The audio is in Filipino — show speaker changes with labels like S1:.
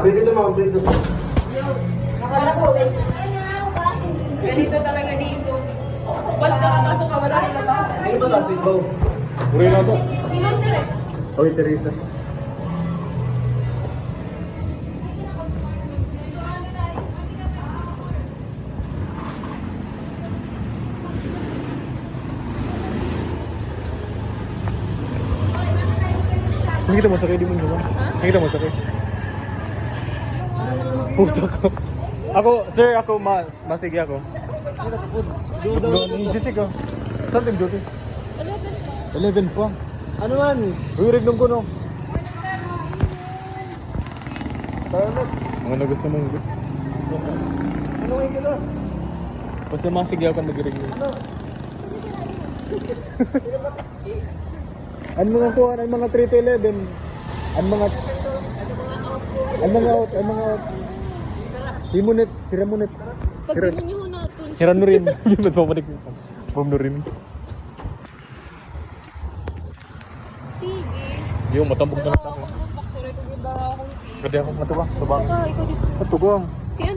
S1: Abig ito mga abig ito.
S2: Akala ko, guys. Ganito talaga dito. Once nakapasok ka, wala rin labasan.
S1: Ano ba natin ba?
S3: Uri na to.
S2: Limang sir eh.
S3: Oy, Teresa. Nakita mo sakay di mo naman. Nakita mo sakay. Puto ko. Ako, sir, ako masige ako. Doon, Jessica. Saan din duty? 11 pa.
S1: Ano man?
S3: Uy, regnong ko no.
S1: Toilets.
S3: Mga nagus na mong
S1: Ano nga ito?
S3: basta masige ako mag-regnong.
S1: Ano?
S3: Ang mga kuhan, ang mga 3 to 11. Ang mga out. Himunit, siramunit.
S2: Pag ganun yung natin.
S3: Siran mo rin. Hindi ba't pabalik mo? Pabalik mo rin.
S2: Sige.
S3: Yung matambog na
S2: Pero
S3: lang
S2: ako
S3: ako.
S2: doon, baksuray ko yung dara akong tea.
S3: Pwede ako matuwa. Tuba.
S2: Baka ikaw dito.
S3: Matuwa.